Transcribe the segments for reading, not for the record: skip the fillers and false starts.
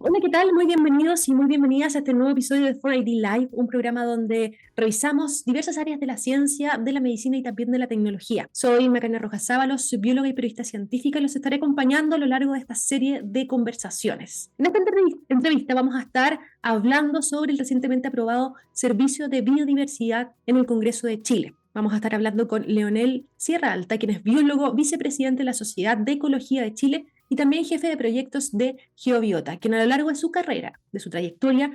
Hola, ¿qué tal? Muy bienvenidos y muy bienvenidas a este nuevo episodio de 4ID Live, un programa donde revisamos diversas áreas de la ciencia, de la medicina y también de la tecnología. Soy Macarena Rojas Ábalos, soy bióloga y periodista científica y los estaré acompañando a lo largo de esta serie de conversaciones. En esta entrevista vamos a estar hablando sobre el recientemente aprobado Servicio de Biodiversidad en el Congreso de Chile. Vamos a estar hablando con Leonel Sierra Alta, quien es biólogo, vicepresidente de la Sociedad de Ecología de Chile y también jefe de proyectos de Geobiota, quien a lo largo de su carrera, de su trayectoria,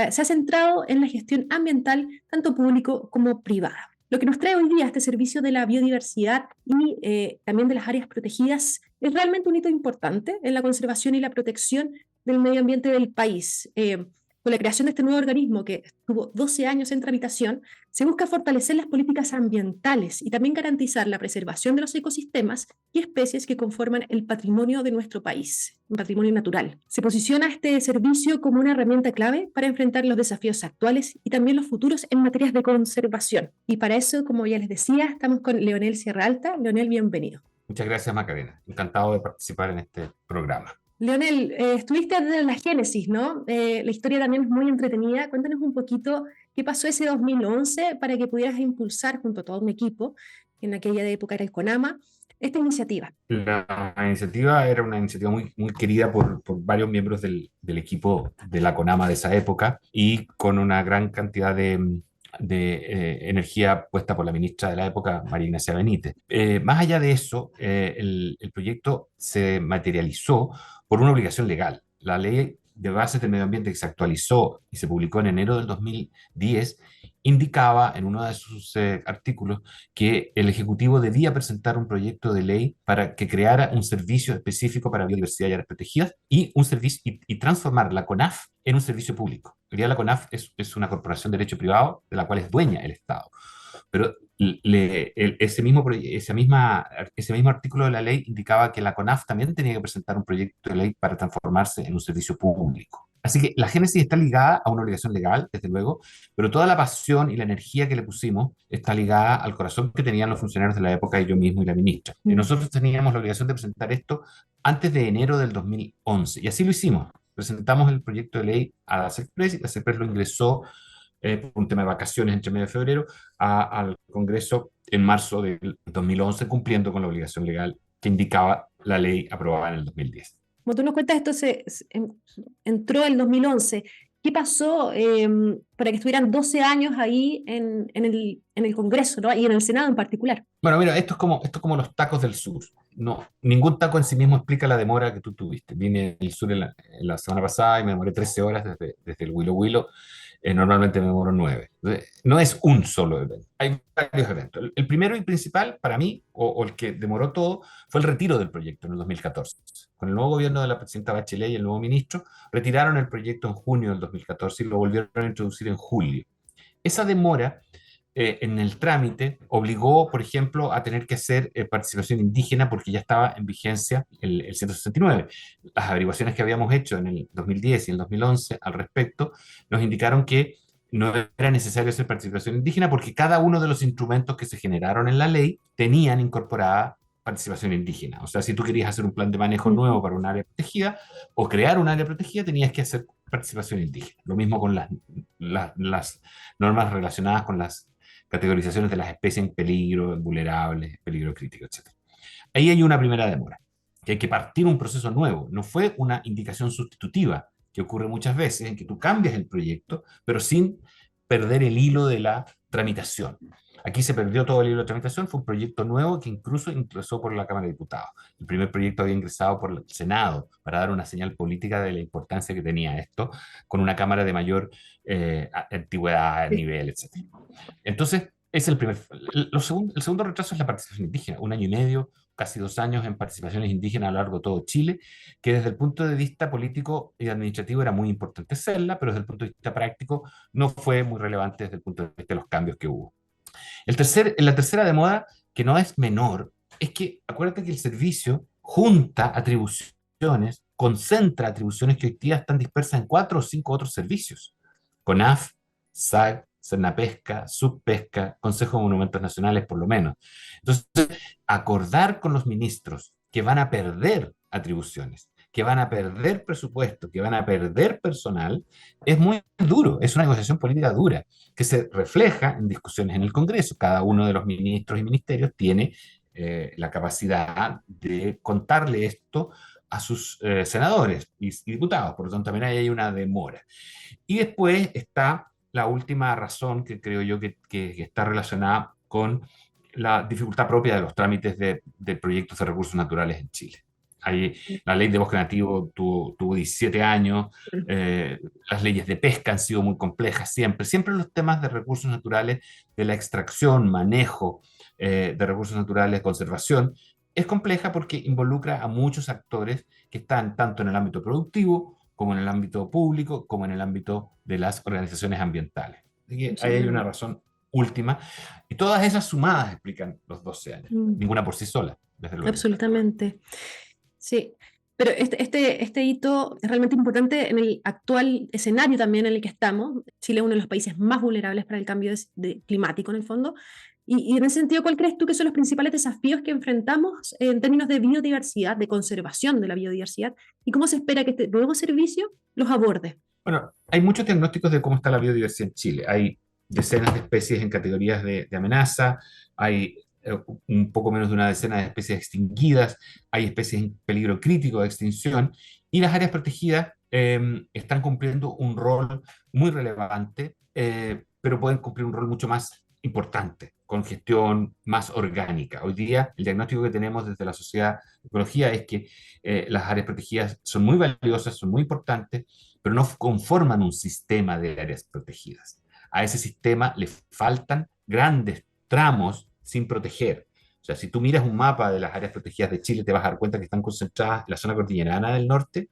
se ha centrado en la gestión ambiental, tanto público como privada. Lo que nos trae hoy día este servicio de la biodiversidad y también de las áreas protegidas es realmente un hito importante en la conservación y la protección del medio ambiente del país. Con la creación de este nuevo organismo que estuvo 12 años en tramitación, se busca fortalecer las políticas ambientales y también garantizar la preservación de los ecosistemas y especies que conforman el patrimonio de nuestro país, un patrimonio natural. Se posiciona este servicio como una herramienta clave para enfrentar los desafíos actuales y también los futuros en materias de conservación. Y para eso, como ya les decía, estamos con Leonel Sierra Alta. Leonel, bienvenido. Muchas gracias, Macarena. Encantado de participar en este programa. Leonel, estuviste desde la génesis, ¿no? La historia también es muy entretenida. Cuéntanos un poquito qué pasó ese 2011 para que pudieras impulsar junto a todo un equipo, que en aquella época era el CONAMA, esta iniciativa. La iniciativa era una iniciativa muy querida por varios miembros del equipo de la CONAMA de esa época y con una gran cantidad de energía puesta por la ministra de la época, María Ignacia Benítez. Más allá de eso, el proyecto se materializó por una obligación legal. La ley de bases del medio ambiente que se actualizó y se publicó en enero del 2010 indicaba en uno de sus artículos que el Ejecutivo debía presentar un proyecto de ley para que creara un servicio específico para biodiversidad y áreas protegidas y, un servicio, y transformar la CONAF en un servicio público. Hoy día la CONAF es una corporación de derecho privado de la cual es dueña el Estado. Pero ese mismo artículo de la ley indicaba que la CONAF también tenía que presentar un proyecto de ley para transformarse en un servicio público. Así que la génesis está ligada a una obligación legal, desde luego, pero toda la pasión y la energía que le pusimos está ligada al corazón que tenían los funcionarios de la época y yo mismo y la ministra. Y nosotros teníamos la obligación de presentar esto antes de enero del 2011, y así lo hicimos. Presentamos el proyecto de ley a la SECPRES y la SECPRES lo ingresó por un tema de vacaciones entre medio de febrero al Congreso en marzo del 2011, cumpliendo con la obligación legal que indicaba la ley aprobada en el 2010. Como tú nos cuentas, esto entró en 2011. ¿Qué pasó para que estuvieran 12 años ahí en el Congreso, ¿no? Y en el Senado en particular? Bueno, mira, esto es como los tacos del sur. No, ningún taco en sí mismo explica la demora que tú tuviste. Vine del sur en la semana pasada y me demoré 13 horas desde el Huilo Huilo. Normalmente me demoro 9. Entonces, no es un solo evento, hay varios eventos. El primero y principal para mí, o el que demoró todo, fue el retiro del proyecto en el 2014. Con el nuevo gobierno de la presidenta Bachelet y el nuevo ministro, retiraron el proyecto en junio del 2014 y lo volvieron a introducir en julio. Esa demora en el trámite obligó, por ejemplo, a tener que hacer participación indígena porque ya estaba en vigencia el 169. Las averiguaciones que habíamos hecho en el 2010 y en el 2011 al respecto nos indicaron que no era necesario hacer participación indígena porque cada uno de los instrumentos que se generaron en la ley tenían incorporada participación indígena. O sea, si tú querías hacer un plan de manejo nuevo para un área protegida o crear un área protegida, tenías que hacer participación indígena. Lo mismo con las normas relacionadas con las categorizaciones de las especies en peligro, vulnerables, peligro crítico, etc. Ahí hay una primera demora, que hay que partir un proceso nuevo. No fue una indicación sustitutiva, que ocurre muchas veces, en que tú cambias el proyecto, pero sin perder el hilo de la tramitación. Aquí se perdió todo el hilo de tramitación, fue un proyecto nuevo que incluso ingresó por la Cámara de Diputados. El primer proyecto había ingresado por el Senado para dar una señal política de la importancia que tenía esto, con una Cámara de mayor antigüedad, Sí. nivel, etc. Entonces, es el segundo retraso es la participación indígena, un año y medio, casi 2 años en participaciones indígenas a lo largo de todo Chile, que desde el punto de vista político y administrativo era muy importante hacerla, pero desde el punto de vista práctico no fue muy relevante desde el punto de vista de los cambios que hubo. La tercera demora, que no es menor, es que acuérdate que el servicio junta atribuciones, concentra atribuciones que hoy día están dispersas en 4 o 5 otros servicios. CONAF, SAC, Cernapesca, Subpesca, Consejo de Monumentos Nacionales, por lo menos. Entonces, acordar con los ministros que van a perder atribuciones, que van a perder presupuesto, que van a perder personal, es muy duro, es una negociación política dura, que se refleja en discusiones en el Congreso. Cada uno de los ministros y ministerios tiene la capacidad de contarle esto a sus senadores y diputados, por lo tanto también ahí hay una demora. Y después está la última razón que creo yo que está relacionada con la dificultad propia de los trámites de proyectos de recursos naturales en Chile. Hay, la ley de bosque nativo tuvo 17 años, las leyes de pesca han sido muy complejas siempre. Siempre los temas de recursos naturales, de la extracción, manejo de recursos naturales, conservación, es compleja porque involucra a muchos actores que están tanto en el ámbito productivo como en el ámbito público, como en el ámbito de las organizaciones ambientales. Así que ahí hay una Sí. razón última. Y todas esas sumadas explican los 12 años. Mm, Ninguna por sí sola, desde luego. absolutamente. Sí, pero este hito es realmente importante en el actual escenario también en el que estamos. Chile es uno de los países más vulnerables para el cambio climático en el fondo. Y en ese sentido, ¿cuál crees tú que son los principales desafíos que enfrentamos en términos de biodiversidad, de conservación de la biodiversidad? ¿Y cómo se espera que este nuevo servicio los aborde? Bueno, hay muchos diagnósticos de cómo está la biodiversidad en Chile. Hay decenas de especies en categorías de amenaza, hay un poco menos de una decena de especies extinguidas, hay especies en peligro crítico de extinción, y las áreas protegidas están cumpliendo un rol muy relevante, pero pueden cumplir un rol mucho más importante, con gestión más orgánica. Hoy día, el diagnóstico que tenemos desde la Sociedad de Ecología es que las áreas protegidas son muy valiosas, son muy importantes, pero no conforman un sistema de áreas protegidas. A ese sistema le faltan grandes tramos sin proteger. O sea, si tú miras un mapa de las áreas protegidas de Chile, te vas a dar cuenta que están concentradas en la zona cordillerana del norte,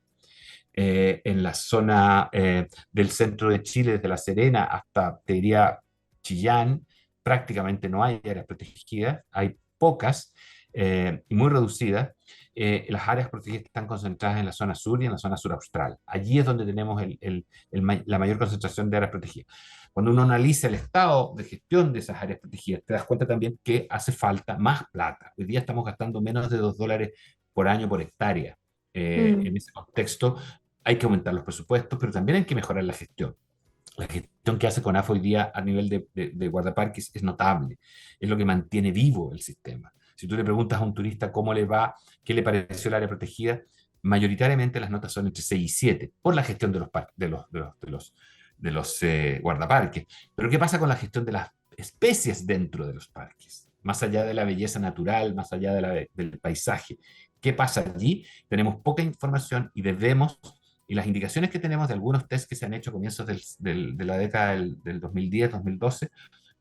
en la zona del centro de Chile, desde La Serena hasta, te diría, Chillán, prácticamente no hay áreas protegidas, hay pocas y muy reducidas. Las áreas protegidas están concentradas en la zona sur y en la zona sur austral. Allí es donde tenemos la mayor concentración de áreas protegidas. Cuando uno analiza el estado de gestión de esas áreas protegidas, te das cuenta también que hace falta más plata. Hoy día estamos gastando menos de $2 por año por hectárea. Mm, En ese contexto, hay que aumentar los presupuestos, pero también hay que mejorar la gestión. La gestión que hace CONAF hoy día a nivel de guardaparques es notable, es lo que mantiene vivo el sistema. Si tú le preguntas a un turista cómo le va, qué le pareció el área protegida, mayoritariamente las notas son entre 6 y 7 por la gestión de los guardaparques. Pero ¿qué pasa con la gestión de las especies dentro de los parques? Más allá de la belleza natural, más allá del paisaje. ¿Qué pasa allí? Tenemos poca información y debemos y las indicaciones que tenemos de algunos test que se han hecho a comienzos de la década del 2010-2012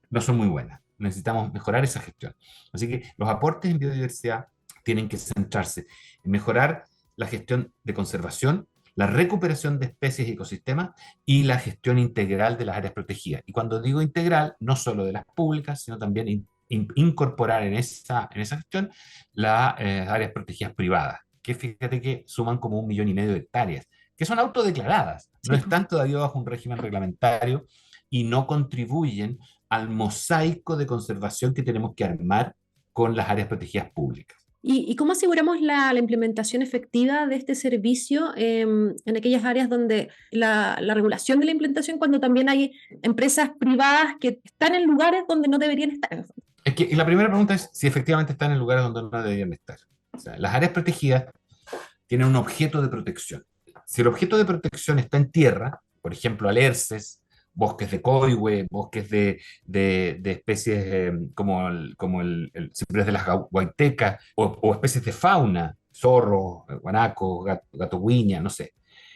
no son muy buenas. Necesitamos mejorar esa gestión. Así que los aportes en biodiversidad tienen que centrarse en mejorar la gestión de conservación, la recuperación de especies y ecosistemas y la gestión integral de las áreas protegidas. Y cuando digo integral, no solo de las públicas, sino también incorporar en esa gestión las áreas protegidas privadas, que fíjate que suman como 1,5 millones de hectáreas, que son autodeclaradas, no sí. están todavía bajo un régimen reglamentario y no contribuyen al mosaico de conservación que tenemos que armar con las áreas protegidas públicas. ¿Y cómo aseguramos la implementación efectiva de este servicio en aquellas áreas donde la regulación de la implementación, cuando también hay empresas privadas que están en lugares donde no deberían estar? Es que la primera pregunta es si efectivamente están en lugares donde no deberían estar. O sea, las áreas protegidas tienen un objeto de protección. Si el objeto de protección está en tierra, por ejemplo, alerces, bosques de coihue, bosques de especies como el ciprés de las guaitecas, o especies de fauna, zorros, guanacos, gato guiña, no sé.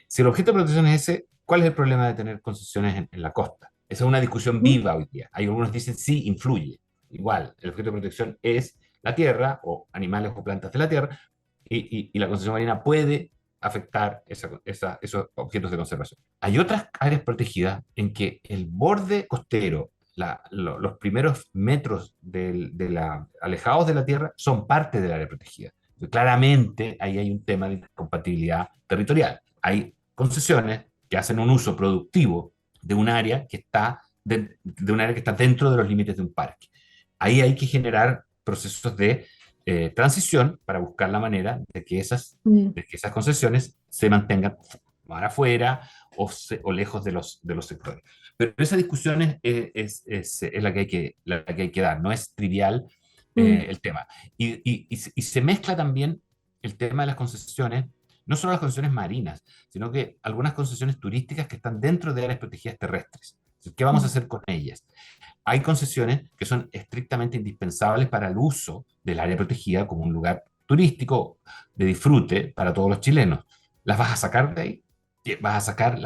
Si el objeto de protección es ese, ¿cuál es el problema de tener concesiones en la costa? Esa es una discusión ¿Mm? viva hoy día. Hay algunos que dicen sí, influye. Igual, el objeto de protección es la tierra o animales o plantas de la tierra, y la concesión marina puede afectar esos objetos de conservación. Hay otras áreas protegidas en que el borde costero, los primeros metros alejados de la tierra, son parte del área protegida. Entonces, claramente ahí hay un tema de incompatibilidad territorial. Hay concesiones que hacen un uso productivo de un área que está, de un área que está dentro de los límites de un parque. Ahí hay que generar procesos de transición para buscar la manera Mm, de que esas concesiones se mantengan más afuera o lejos de los sectores. Pero esa discusión es la que hay que dar, no es trivial mm, el tema. Y se mezcla también el tema de las concesiones, no solo las concesiones marinas, sino que algunas concesiones turísticas que están dentro de áreas protegidas terrestres. ¿Qué vamos a mm, hacer con ellas? Hay concesiones que son estrictamente indispensables para el uso del área protegida como un lugar turístico de disfrute para todos los chilenos. ¿Las vas a sacar de ahí? ¿Vas a sacar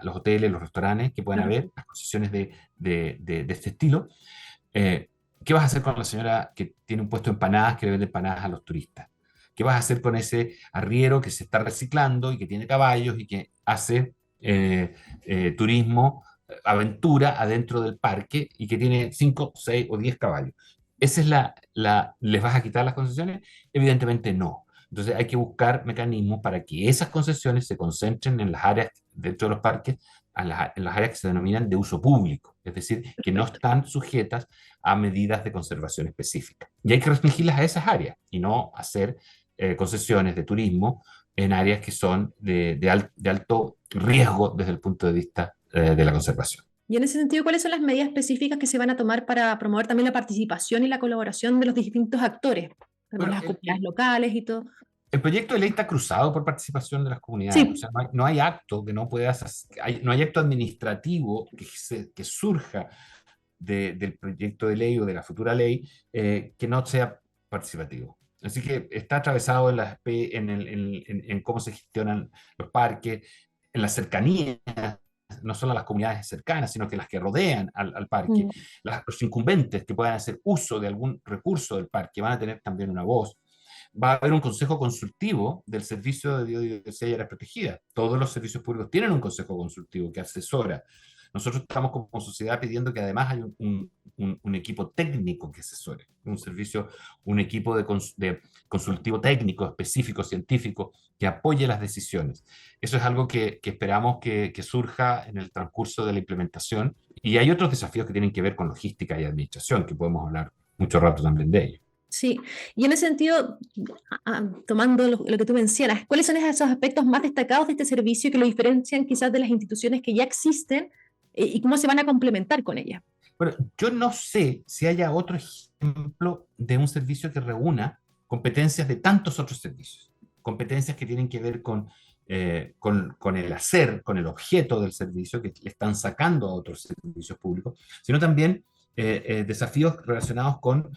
los hoteles, los restaurantes que puedan claro. haber, las concesiones de este estilo? Eh, ¿Qué vas a hacer con la señora que tiene un puesto de empanadas que le vende empanadas a los turistas? ¿Qué vas a hacer con ese arriero que se está reciclando y que tiene caballos y que hace turismo, aventura adentro del parque y que tiene 5, 6 o 10 caballos? ¿Esa es ¿Les vas a quitar las concesiones? Evidentemente no. Entonces hay que buscar mecanismos para que esas concesiones se concentren en las áreas dentro de los parques, en las áreas que se denominan de uso público, es decir, que no Perfecto. están sujetas a medidas de conservación específicas. Y hay que restringirlas a esas áreas y no hacer concesiones de turismo en áreas que son de alto riesgo desde el punto de vista de la conservación. Y en ese sentido, ¿cuáles son las medidas específicas que se van a tomar para promover también la participación y la colaboración de los distintos actores? Además, Bueno, las comunidades locales y todo. el proyecto de ley está cruzado por participación de las comunidades. O Sí, sea, no hay acto que no puedas, no hay acto administrativo que surja del proyecto de ley o de la futura ley que no sea participativo. Así que está atravesado en cómo se gestionan los parques, en la cercanía, no solo a las comunidades cercanas, sino que las que rodean al parque. mm, Los incumbentes que puedan hacer uso de algún recurso del parque van a tener también una voz. Va a haber un consejo consultivo del Servicio de Biodiversidad y Áreas Protegidas. Todos los servicios públicos tienen un consejo consultivo que asesora. Nosotros estamos como sociedad pidiendo que además haya un equipo técnico que asesore, un equipo de consultivo técnico, específico, científico, que apoye las decisiones. Eso es algo que esperamos que surja en el transcurso de la implementación. Y hay otros desafíos que tienen que ver con logística y administración, que podemos hablar mucho rato también de ellos. sí. Y en ese sentido, tomando lo que tú mencionas, ¿cuáles son esos aspectos más destacados de este servicio que lo diferencian quizás de las instituciones que ya existen y cómo se van a complementar con ellas? Bueno, yo no sé si haya otro ejemplo de un servicio que reúna competencias de tantos otros servicios, competencias que tienen que ver con el hacer, con el objeto del servicio que le están sacando a otros servicios públicos, sino también desafíos relacionados con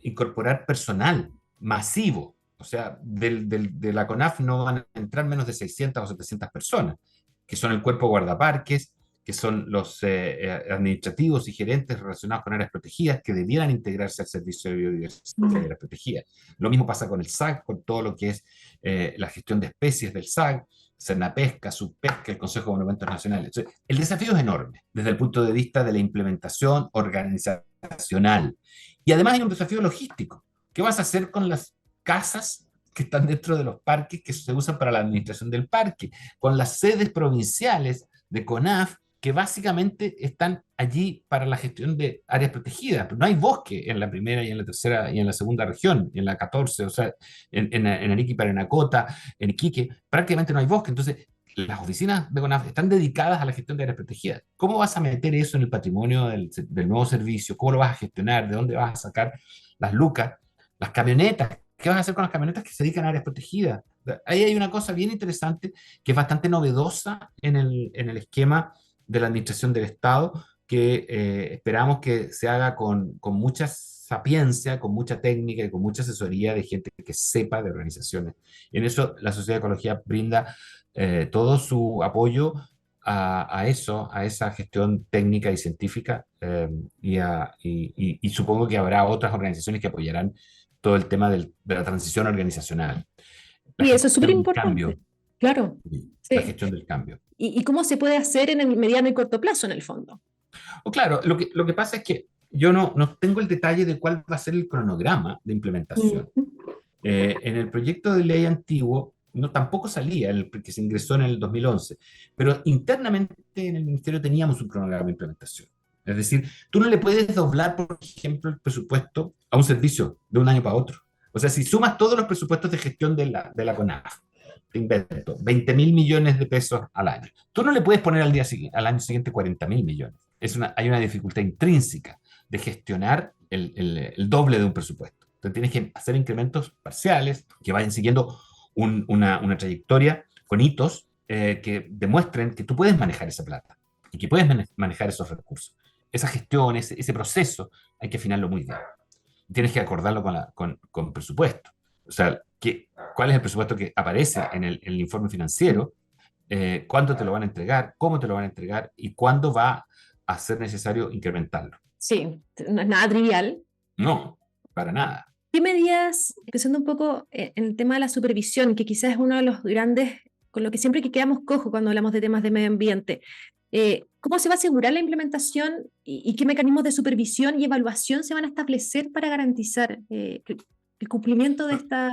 incorporar personal masivo. O sea, de la CONAF no van a entrar menos de 600 o 700 personas, que son el cuerpo guardaparques, que son los administrativos y gerentes relacionados con áreas protegidas, que debieran integrarse al servicio de biodiversidad y Mm. áreas protegidas. Lo mismo pasa con el SAC, con todo lo que es la gestión de especies del SAC, Cernapesca, Subpesca, el Consejo de Monumentos Nacionales. Entonces, el desafío es enorme desde el punto de vista de la implementación organizacional. Y además hay un desafío logístico. ¿Qué vas a hacer con las casas que están dentro de los parques que se usan para la administración del parque? Con las sedes provinciales de CONAF que básicamente están allí para la gestión de áreas protegidas. No hay bosque en la primera y en la tercera y en la segunda región, y en la 14, o sea, en Arica y Parinacota, en Iquique, prácticamente no hay bosque. Entonces, las oficinas de CONAF están dedicadas a la gestión de áreas protegidas. ¿Cómo vas a meter eso en el patrimonio del nuevo servicio? ¿Cómo lo vas a gestionar? ¿De dónde vas a sacar las lucas? Las camionetas. ¿Qué vas a hacer con las camionetas que se dedican a áreas protegidas? Ahí hay una cosa bien interesante que es bastante novedosa en el esquema de la administración del Estado, que esperamos que se haga con mucha sapiencia, con mucha técnica y con mucha asesoría de gente que sepa de organizaciones. Y en eso la Sociedad de Ecología brinda todo su apoyo a eso, a esa gestión técnica y científica, y supongo que habrá otras organizaciones que apoyarán todo el tema de la transición organizacional, la Y eso es súper gestión del importante. cambio, Claro, la sí. gestión del cambio. ¿Y cómo se puede hacer en el mediano y corto plazo, en el fondo? O claro, lo que pasa es que yo no tengo el detalle de cuál va a ser el cronograma de implementación. Mm. En el proyecto de ley antiguo no tampoco salía, que se ingresó en el 2011, pero internamente en el ministerio teníamos un cronograma de implementación. Es decir, tú no le puedes doblar, por ejemplo, el presupuesto a un servicio de un año para otro. O sea, si sumas todos los presupuestos de gestión de la CONAF, te invento, 20.000 millones de pesos al año. Tú no le puedes poner al año siguiente 40.000 millones. Hay una dificultad intrínseca de gestionar el doble de un presupuesto. Entonces tienes que hacer incrementos parciales que vayan siguiendo una trayectoria con hitos que demuestren que tú puedes manejar esa plata y que puedes manejar esos recursos. Esa gestión, ese proceso, hay que afinarlo muy bien. Tienes que acordarlo con presupuesto. O sea, ¿cuál es el presupuesto que aparece en el informe financiero? ¿Cuándo te lo van a entregar? ¿Cómo te lo van a entregar? ¿Y cuándo va a ser necesario incrementarlo? Sí, no es nada trivial. No, para nada. ¿Qué medidas, pensando un poco en el tema de la supervisión, que quizás es uno de los grandes, con lo que siempre que quedamos cojo cuando hablamos de temas de medio ambiente, cómo se va a asegurar la implementación y qué mecanismos de supervisión y evaluación se van a establecer para garantizar el cumplimiento de esta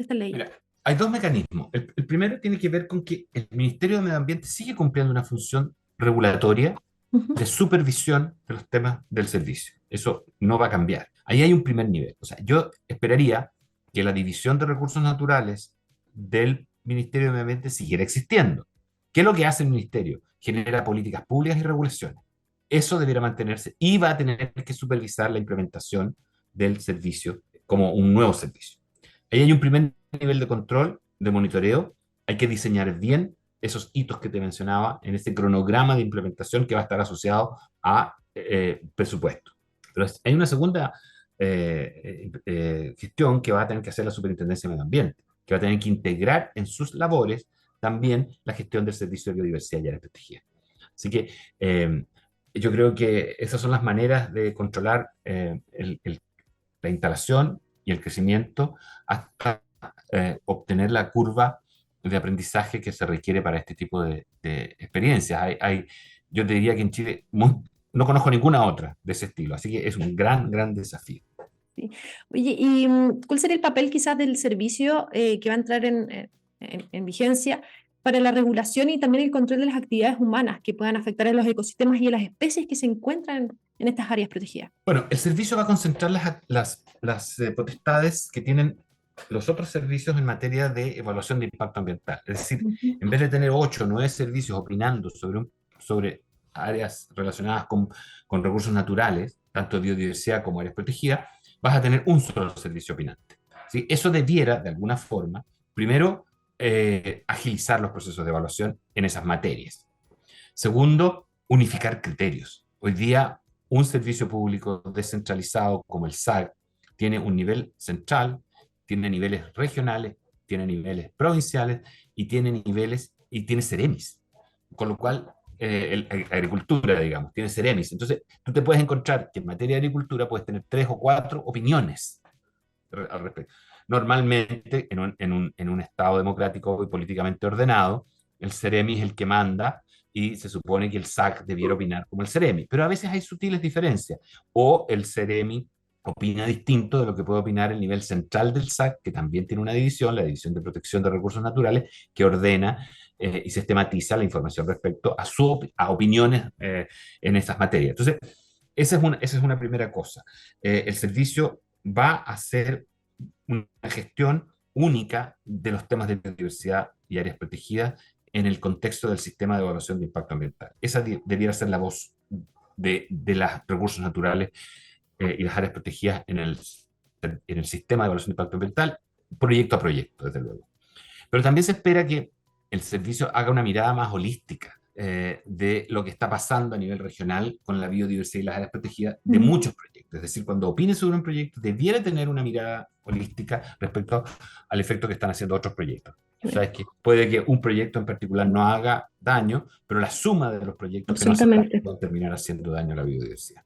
ley? Mira, hay dos mecanismos. El primero tiene que ver con que el Ministerio de Medio Ambiente sigue cumpliendo una función regulatoria Ujú. de supervisión de los temas del servicio. Eso no va a cambiar. Ahí hay un primer nivel. O sea, yo esperaría que la División de Recursos Naturales del Ministerio de Medio Ambiente siguiera existiendo. ¿Qué es lo que hace el Ministerio? Genera políticas públicas y regulaciones. Eso debiera mantenerse y va a tener que supervisar la implementación del servicio como un nuevo servicio. Ahí hay un primer nivel de control, de monitoreo. Hay que diseñar bien esos hitos que te mencionaba en ese cronograma de implementación que va a estar asociado a presupuesto. Pero hay una segunda gestión que va a tener que hacer la Superintendencia de Medio Ambiente, que va a tener que integrar en sus labores también la gestión del Servicio de Biodiversidad y Áreas Protegidas. Así que yo creo que esas son las maneras de controlar la instalación y el crecimiento hasta obtener la curva de aprendizaje que se requiere para este tipo de experiencias. Yo te diría que en Chile no conozco ninguna otra de ese estilo, así que es un gran, gran desafío. Sí. Oye, ¿y cuál sería el papel quizás del servicio que va a entrar en vigencia para la regulación y también el control de las actividades humanas que puedan afectar a los ecosistemas y a las especies que se encuentran en estas áreas protegidas? Bueno, el servicio va a concentrar las potestades que tienen los otros servicios en materia de evaluación de impacto ambiental. Es decir, Ujú. en vez de tener 8 o 9 servicios opinando sobre áreas relacionadas con recursos naturales, tanto biodiversidad como áreas protegidas, vas a tener un solo servicio opinante. ¿Sí? Eso debiera, de alguna forma, primero, agilizar los procesos de evaluación en esas materias. Segundo, unificar criterios. Hoy día, un servicio público descentralizado como el SAC tiene un nivel central, tiene niveles regionales, tiene niveles provinciales y tiene Ceremis. Con lo cual, agricultura, digamos, tiene Ceremis. Entonces, tú te puedes encontrar que en materia de agricultura puedes tener 3 o 4 opiniones al respecto. Normalmente, en un Estado democrático y políticamente ordenado, el Ceremi es el que manda y se supone que el SAC debiera opinar como el Ceremi. Pero a veces hay sutiles diferencias. O el Ceremi opina distinto de lo que puede opinar el nivel central del SAC, que también tiene una división, la División de Protección de Recursos Naturales, que ordena y sistematiza la información respecto a opiniones en estas materias. Entonces, esa es una primera cosa. El servicio va a hacer una gestión única de los temas de biodiversidad y áreas protegidas en el contexto del sistema de evaluación de impacto ambiental. Esa debiera ser la voz de los recursos naturales y las áreas protegidas en el sistema de evaluación de impacto ambiental, proyecto a proyecto, desde luego. Pero también se espera que el servicio haga una mirada más holística de lo que está pasando a nivel regional con la biodiversidad y las áreas protegidas de Mm. muchos proyectos. Es decir, cuando opine sobre un proyecto, debiera tener una mirada holística respecto al efecto que están haciendo otros proyectos. O sea, es que puede que un proyecto en particular no haga daño, pero la suma de los proyectos que no hacen daño Absolutamente. va a terminar haciendo daño a la biodiversidad.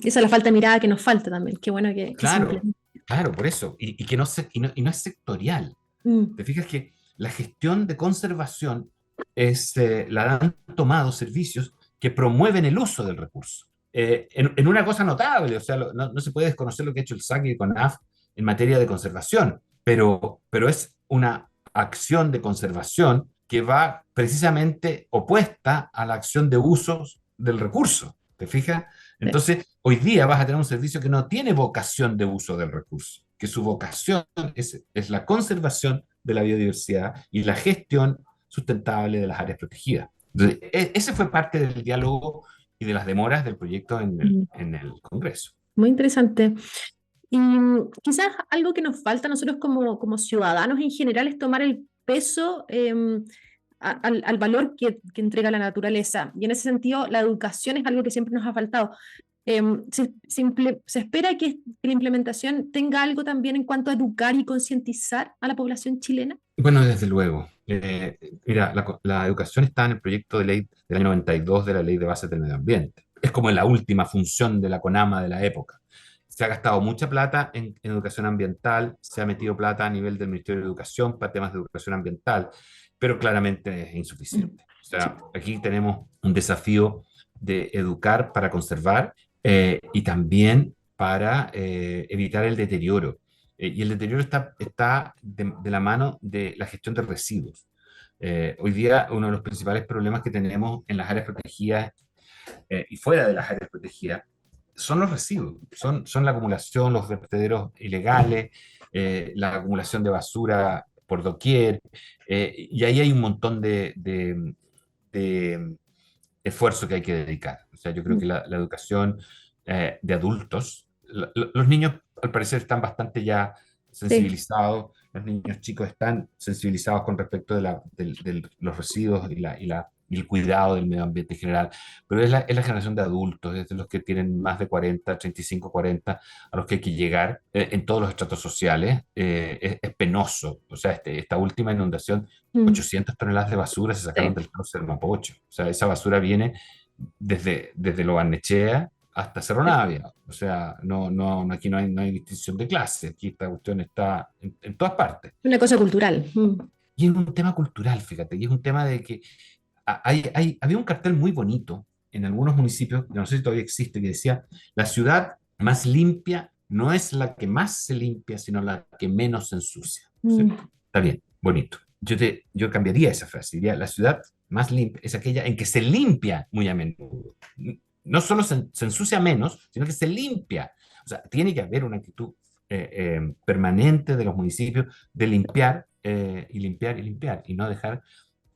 Esa es la falta de mirada que nos falta también. Qué bueno que se Claro, implemente. claro, por eso. Y que no es sectorial. Mm. Te fijas que la gestión de conservación la han tomado servicios que promueven el uso del recurso. En una cosa notable, o sea, no se puede desconocer lo que ha hecho el SAC y CONAF en materia de conservación, pero es una acción de conservación que va precisamente opuesta a la acción de usos del recurso. ¿Te fijas? Sí. Entonces, hoy día vas a tener un servicio que no tiene vocación de uso del recurso. que su vocación es la conservación de la biodiversidad y la gestión sustentable de las áreas protegidas. Entonces, ese fue parte del diálogo y de las demoras del proyecto Mm. en el Congreso. Muy interesante. Y quizás algo que nos falta a nosotros como ciudadanos en general es tomar el peso al valor que entrega la naturaleza. Y en ese sentido, la educación es algo que siempre nos ha faltado. Se espera que la implementación tenga algo también en cuanto a educar y concientizar a la población chilena. Bueno, desde luego. Mira, la educación está en el proyecto de ley del año 92 de la Ley de Bases del Medio Ambiente. Es como la última función de la CONAMA de la época. Se ha gastado mucha plata en educación ambiental, se ha metido plata a nivel del Ministerio de Educación para temas de educación ambiental, pero claramente es insuficiente. O sea, aquí tenemos un desafío de educar para conservar y también para evitar el deterioro. Y el deterioro está de la mano de la gestión de residuos. Hoy día uno de los principales problemas que tenemos en las áreas protegidas y fuera de las áreas protegidas son los residuos, son la acumulación, los vertederos ilegales, la acumulación de basura por doquier, y ahí hay un montón de esfuerzo que hay que dedicar. O sea, yo creo que la educación de adultos, los niños al parecer están bastante ya Sí. sensibilizados, los niños chicos están sensibilizados con respecto de los residuos y el cuidado del medio ambiente en general, pero es la generación de adultos, es de los que tienen más de 40, 35, 40, a los que hay que llegar en todos los estratos sociales. Es penoso. O sea, esta última inundación, Mm. 800 toneladas de basura se sacaron Sí. del cárcel Mapocho. O sea, esa basura viene desde Lo Barnechea hasta Cerro Navia. O sea, aquí no hay distinción de clase. Aquí esta cuestión está en todas partes. Una cosa cultural. Mm. Y es un tema cultural, fíjate, y es un tema de que había un cartel muy bonito en algunos municipios, no sé si todavía existe, que decía, la ciudad más limpia no es la que más se limpia, sino la que menos se ensucia. ¿Sí? Mm. Está bien, bonito. Yo cambiaría esa frase, diría, la ciudad más limpia es aquella en que se limpia muy a menudo. No solo se ensucia menos, sino que se limpia. O sea, tiene que haber una actitud permanente de los municipios de limpiar y limpiar y limpiar y no dejar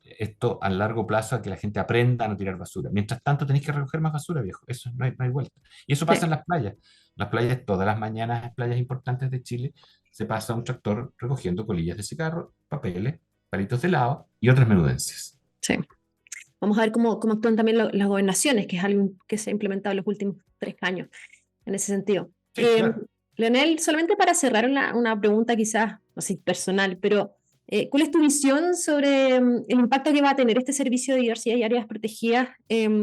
esto a largo plazo a que la gente aprenda a no tirar basura. Mientras tanto, tenéis que recoger más basura, viejo. Eso no hay vuelta. Y eso pasa Sí. en las playas. Las playas, todas las mañanas, en playas importantes de Chile, se pasa un tractor recogiendo colillas de cigarro, papeles, palitos de helado y otras menudencias. Sí. Vamos a ver cómo actúan también las gobernaciones, que es algo que se ha implementado en los últimos 3 años en ese sentido. Sí, claro. Leonel, solamente para cerrar una pregunta quizás así personal, pero ¿cuál es tu visión sobre el impacto que va a tener este servicio de diversidad y áreas protegidas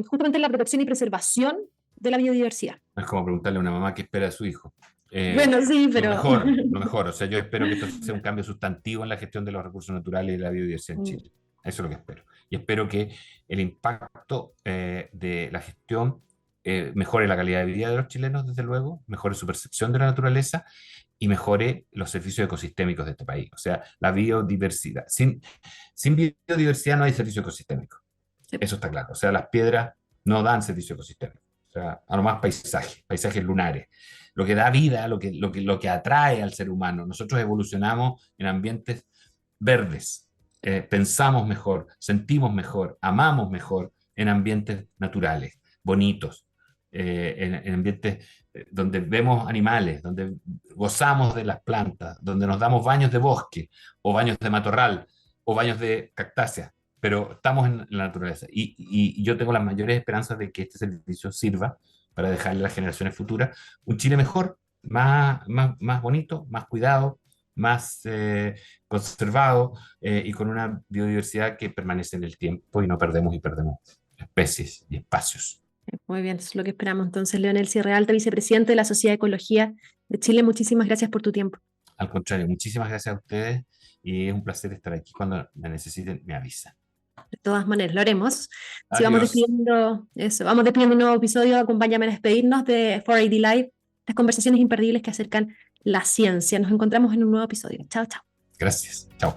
justamente en la protección y preservación de la biodiversidad? Es como preguntarle a una mamá qué espera de su hijo. Bueno, sí, Lo pero... mejor, lo mejor. O sea, yo espero que esto sea un cambio sustantivo en la gestión de los recursos naturales y de la biodiversidad en Chile. Eso es lo que espero. Y espero que el impacto de la gestión mejore la calidad de vida de los chilenos, desde luego, mejore su percepción de la naturaleza y mejore los servicios ecosistémicos de este país. O sea, la biodiversidad. Sin biodiversidad no hay servicio ecosistémico. Sí. Eso está claro. O sea, las piedras no dan servicio ecosistémico. O sea, a lo más paisajes lunares. Lo que da vida, lo que atrae al ser humano. Nosotros evolucionamos en ambientes verdes. Pensamos mejor, sentimos mejor, amamos mejor en ambientes naturales, bonitos, en ambientes donde vemos animales, donde gozamos de las plantas, donde nos damos baños de bosque, o baños de matorral, o baños de cactáceas, pero estamos en la naturaleza. Y yo tengo las mayores esperanzas de que este servicio sirva para dejarle a las generaciones futuras un Chile mejor, más bonito, más cuidado, más conservado y con una biodiversidad que permanece en el tiempo y no perdemos especies y espacios. Muy bien, eso es lo que esperamos. Entonces, Leonel Sierra Alta, vicepresidente de la Sociedad de Ecología de Chile, muchísimas gracias por tu tiempo. Al contrario, muchísimas gracias a ustedes y es un placer estar aquí. Cuando me necesiten, me avisan. De todas maneras, lo haremos. Si vamos Adiós. despidiendo eso, vamos despidiendo un nuevo episodio, acompáñame a despedirnos de 4AD Live, las conversaciones imperdibles que acercan la ciencia. Nos encontramos en un nuevo episodio. Chao, chao. Gracias. Chao.